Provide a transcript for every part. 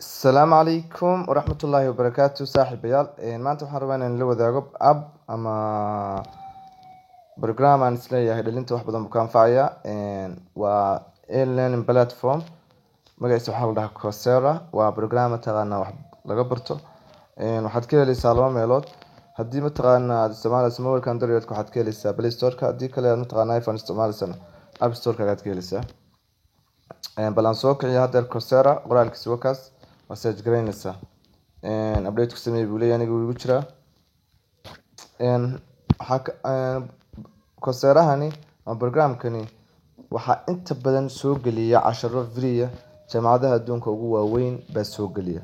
السلام عليكم ورحمة الله وبركاته صاحبيال maanta waxaan rabaa inaan la wadaago app ama program aan isleeyahay dhalinta wax badan buu ka anfacaya waa e-learning platform magaciisa waxaa la dhahaa Coursera waa program taqaana wax laga barto waxaad ka helaysaa laba meelood haddii mataqaana aad isticmaalayso mobilka Android waxaad ka helaysaa Play Store ka haddii kale aad mataqaana iPhone isticmaalayso App Store ka aad ka helaysaa balan soo kiciyo hadda Coursera qoraalkiisa wakaas wasaj gareynaysa update ku sameeyay buu leeyahay aniga ugu jira Coursera-hani ama programkani waxa inta badan soo geliya casharo free jaamacadaha adduunka ugu waaweyn baa soo geliya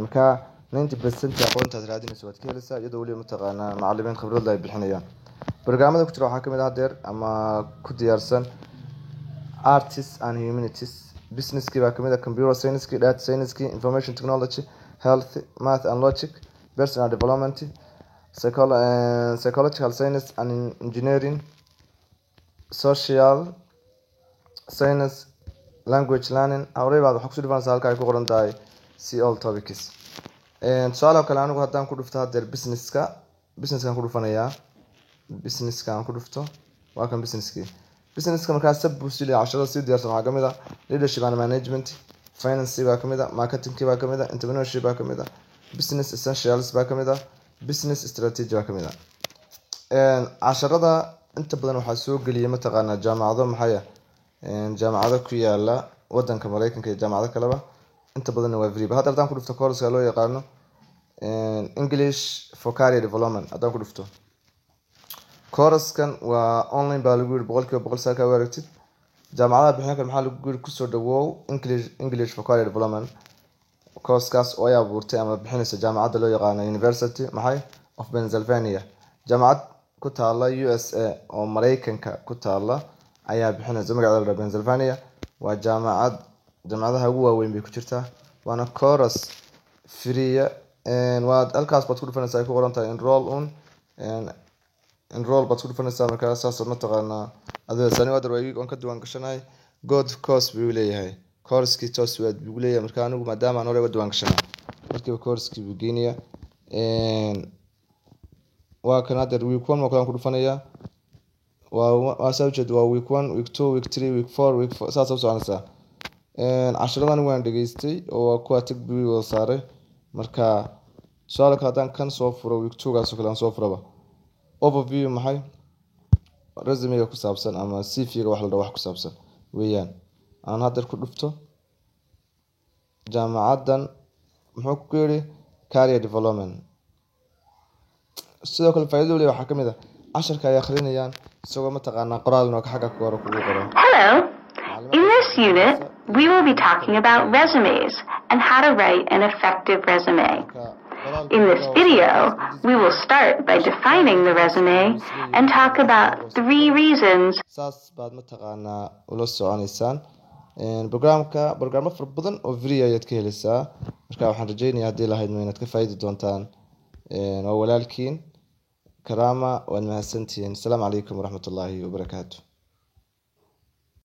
marka 90% aqoontaad raadinayso waad ka helaysaa iyadoo waliba mataqaana macallimiin khibrad leh ay bixinayaan barnaamijyada ku jira waxaa kamid ah hadeer ama ku diyaarsan artists and humanities business ki baa kamid ah computer science ki data science ki information technology health math and logic personal development psychological science and engineering social science language learning awreebaad waxa ku dhifan halka ay ku qoran tahay see all topics su'aalo kale anigu haddaan ku dhufto hadeer business-kan ku dhufanayaa business-kan ku dhufto waa kan business-ka markaas sab busili casharada si diyaarsan waxa kamid ah leadership and management finance baa kamid ah marketing baa kamid ah entrepreneurship baa kamid ah business essentials baa kamid ah business strategy baa kamid ah casharada inta badan waxa soo galiyay mataqaana jaamacado maxay jaamacado ku yaala wadanka Mareykanka iyo jaamacado kaleba inta badan waa free hadda haddaan ku dhufto course loo yaqaano English for career development haddaan ku dhufto course-kan waa online baa lagu yiri 100% saa ka wareegtid jaamacadaha bixin kara maxaa lagu yiri ku soo dhawow English for career development course-kaas oo ay abuurtay ama bixinaysa jaamacadda loo yaqaan University of Pennsylvania jaamacad ku taala USA oo Mareykanka ku taala ayaa bixinaysa magaceeda Pennsylvania waa jaamacadaha ugu waaweyn bay ku jirtaa waana course free waa halkaas baad ku dhufanaysaa ay ku qoran tahay enroll baad ku dhufanaysaa markaa saas mataqaana adoo sani wada weeyig on ka duwan gashanahay good course buu leeyahay course-kii toos waad buu leeyahay markaa anigu maadaama aan hore uga duwan gashanahay markii course-kii buu geeniya waa kan hadda week 1 ma kala ku dhufanayaa waa subject waa week 1 week 2 week 3 week 4 week saas oo soconaysa casharadan waan dhageystay oo ku atag buu saaray marka su'aalo kale haddaan kan soo furo week 2 gaas oo kale aan soo furaba overview maxay resume ku saabsan ama CV-ga wax la dhaw wax ku saabsan weeyaan aan hadda ku dhufto jaamacadan muxuu ku yiri career development sidoo kale faa'iido leh waxa kamid ah casharka ay akhrinayaan isagoo mataqaana qoraalna ka xagga ku qoran Hello. In this unit, we will be talking about resumes and how to write an effective resume. In this video, we will start by defining the resume and talk about 3 reasons. saas baad mataqaana ula soconaysaan barnaamijka far badan oo free ayaad ka helaysaa marka waxaan rajeynayaa haddii la haydmo inaad ka faa'iidi doontaan oo walaalkiin Karama waa mahadsantihiin. Assalaamu calaykum waraxmatullaahi wabarakaatuh.